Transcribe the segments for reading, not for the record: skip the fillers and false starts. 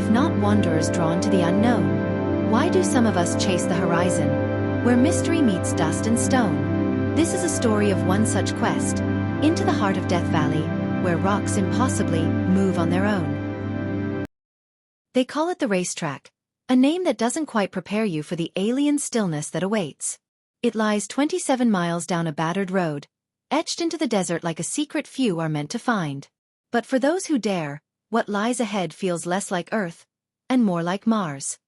if not wanderers drawn to the unknown? Why do some of us chase the horizon, where mystery meets dust and stone? This is a story of one such quest, into the heart of Death Valley, where rocks impossibly move on their own. They call it the Racetrack, a name that doesn't quite prepare you for the alien stillness that awaits. It lies 27 miles down a battered road, etched into the desert like a secret few are meant to find. But for those who dare, what lies ahead feels less like Earth, and more like Mars.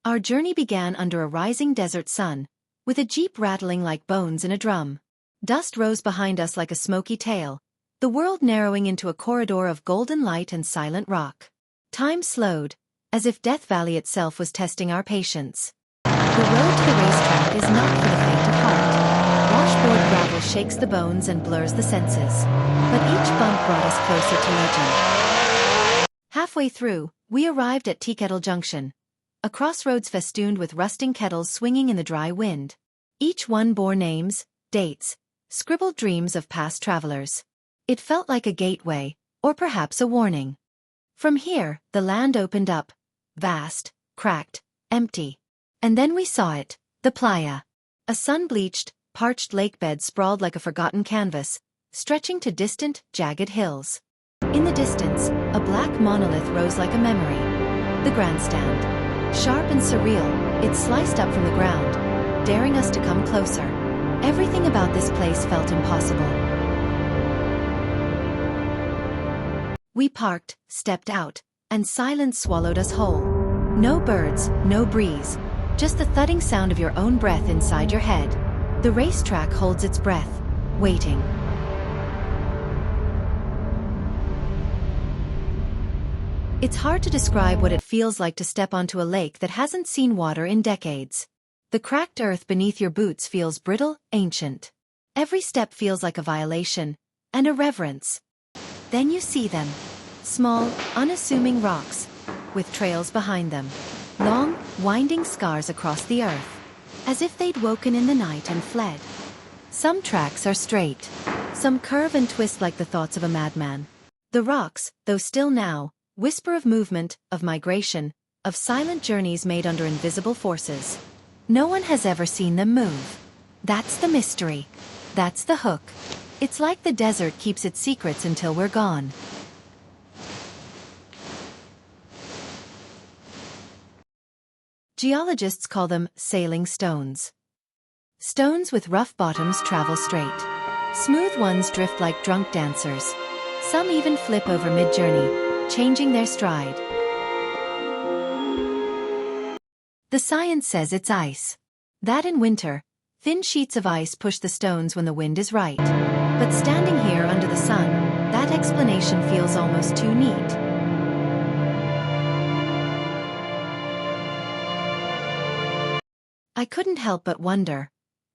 Our journey began under a rising desert sun, with a jeep rattling like bones in a drum. Dust rose behind us like a smoky tail, the world narrowing into a corridor of golden light and silent rock. Time slowed, as if Death Valley itself was testing our patience. The road to the racetrack is not for the faint of heart. Washboard gravel shakes the bones and blurs the senses. But each bump brought us closer to legend. Halfway through, we arrived at Tea Kettle Junction, a crossroads festooned with rusting kettles swinging in the dry wind. Each one bore names, dates, scribbled dreams of past travelers. It felt like a gateway, or perhaps a warning. From here, the land opened up, vast, cracked, empty. And then we saw it, the playa. A sun-bleached, parched lakebed sprawled like a forgotten canvas, stretching to distant, jagged hills. In the distance, a black monolith rose like a memory. The grandstand. Sharp and surreal, it sliced up from the ground, daring us to come closer. Everything about this place felt impossible. We parked, stepped out, and silence swallowed us whole. No birds, no breeze, just the thudding sound of your own breath inside your head. The racetrack holds its breath, waiting. It's hard to describe what it feels like to step onto a lake that hasn't seen water in decades. The cracked earth beneath your boots feels brittle, ancient. Every step feels like a violation, and a reverence. Then you see them. Small, unassuming rocks, with trails behind them. Long, winding scars across the earth, as if they'd woken in the night and fled. Some tracks are straight. Some curve and twist like the thoughts of a madman. The rocks, though still now, whisper of movement, of migration, of silent journeys made under invisible forces. No one has ever seen them move. That's the mystery. That's the hook. It's like the desert keeps its secrets until we're gone. Geologists call them sailing stones. Stones with rough bottoms travel straight. Smooth ones drift like drunk dancers. Some even flip over mid-journey, changing their stride. The science says it's ice. That in winter, thin sheets of ice push the stones when the wind is right. But standing here under the sun, that explanation feels almost too neat. I couldn't help but wonder,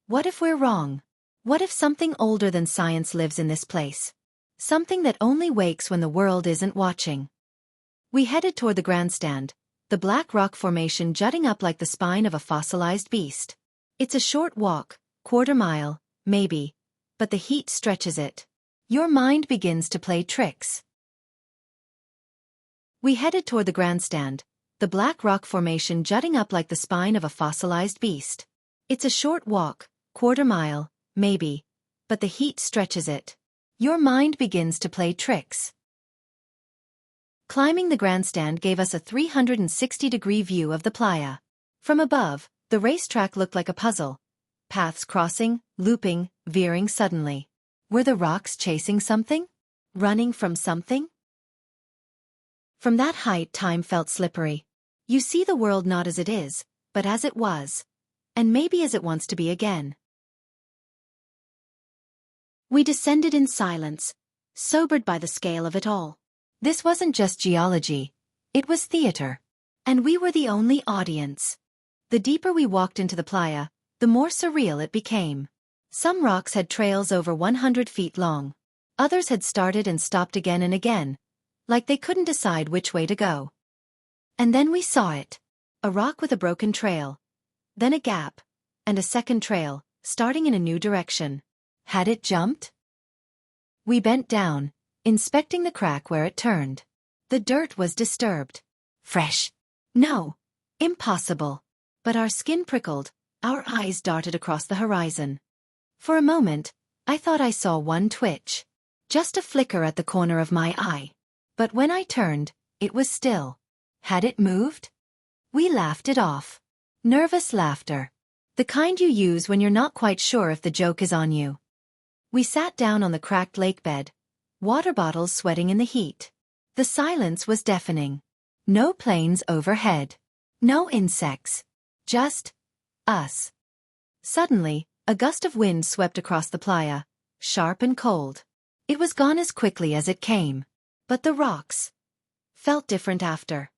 what if we're wrong? What if something older than science lives in this place? Something that only wakes when the world isn't watching. We headed toward the grandstand, the black rock formation jutting up like the spine of a fossilized beast. It's a short walk, quarter mile, maybe, but the heat stretches it. Your mind begins to play tricks. We headed toward the grandstand, the black rock formation jutting up like the spine of a fossilized beast. It's a short walk, quarter mile, maybe, but the heat stretches it. Your mind begins to play tricks. Climbing the grandstand gave us a 360-degree view of the playa. From above, the racetrack looked like a puzzle. Paths crossing, looping, veering suddenly. Were the rocks chasing something? Running from something? From that height, time felt slippery. You see the world not as it is, but as it was. And maybe as it wants to be again. We descended in silence, sobered by the scale of it all. This wasn't just geology. It was theater. And we were the only audience. The deeper we walked into the playa, the more surreal it became. Some rocks had trails over 100 feet long. Others had started and stopped again and again, like they couldn't decide which way to go. And then we saw it. A rock with a broken trail. Then a gap. And a second trail, starting in a new direction. Had it jumped? We bent down, inspecting the crack where it turned. The dirt was disturbed. Fresh. No. Impossible. But our skin prickled, our eyes darted across the horizon. For a moment, I thought I saw one twitch. Just a flicker at the corner of my eye. But when I turned, it was still. Had it moved? We laughed it off. Nervous laughter. The kind you use when you're not quite sure if the joke is on you. We sat down on the cracked lake bed, water bottles sweating in the heat. The silence was deafening. No planes overhead. No insects. Just us. Suddenly, a gust of wind swept across the playa, sharp and cold. It was gone as quickly as it came. But the rocks felt different after.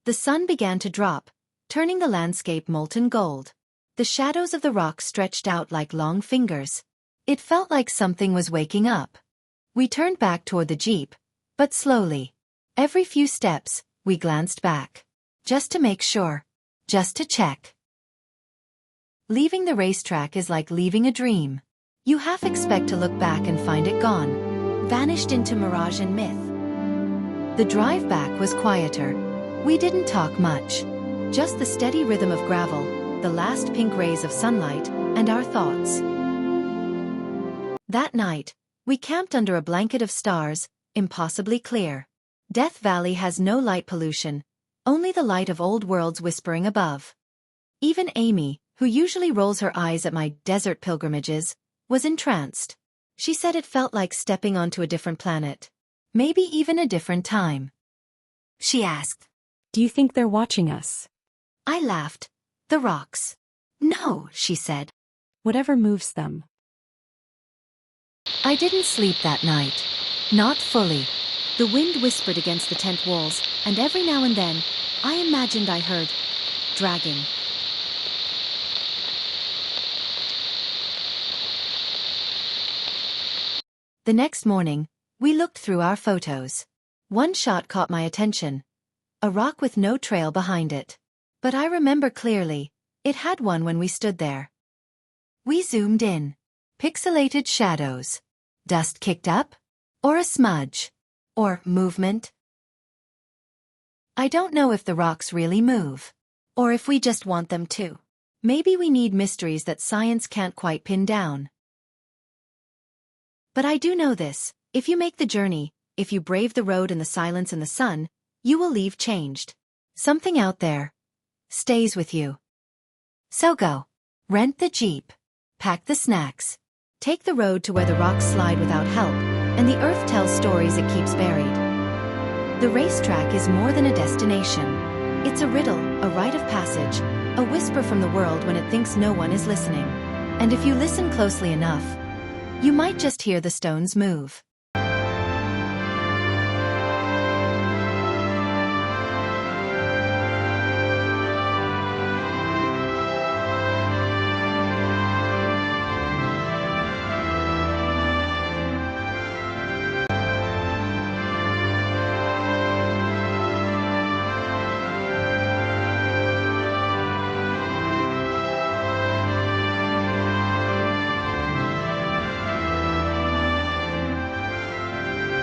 The sun began to drop, turning the landscape molten gold. The shadows of the rocks stretched out like long fingers. It felt like something was waking up. We turned back toward the jeep, but slowly. Every few steps, we glanced back. Just to make sure. Just to check. Leaving the racetrack is like leaving a dream. You half expect to look back and find it gone. Vanished into mirage and myth. The drive back was quieter. We didn't talk much. Just the steady rhythm of gravel, the last pink rays of sunlight, and our thoughts. That night, we camped under a blanket of stars, impossibly clear. Death Valley has no light pollution, only the light of old worlds whispering above. Even Amy, who usually rolls her eyes at my desert pilgrimages, was entranced. She said it felt like stepping onto a different planet. Maybe even a different time. She asked, "Do you think they're watching us?" I laughed. The rocks. No, she said. Whatever moves them. I didn't sleep that night. Not fully. The wind whispered against the tent walls, and every now and then, I imagined I heard dragging. The next morning, we looked through our photos. One shot caught my attention. A rock with no trail behind it. But I remember clearly, it had one when we stood there. We zoomed in. Pixelated shadows. Dust kicked up? Or a smudge? Or movement? I don't know if the rocks really move. Or if we just want them to. Maybe we need mysteries that science can't quite pin down. But I do know this, if you make the journey, if you brave the road and the silence and the sun, you will leave changed. Something out there stays with you. So go. Rent the jeep. Pack the snacks. Take the road to where the rocks slide without help, and the earth tells stories it keeps buried. The racetrack is more than a destination. It's a riddle, a rite of passage, a whisper from the world when it thinks no one is listening. And if you listen closely enough, you might just hear the stones move.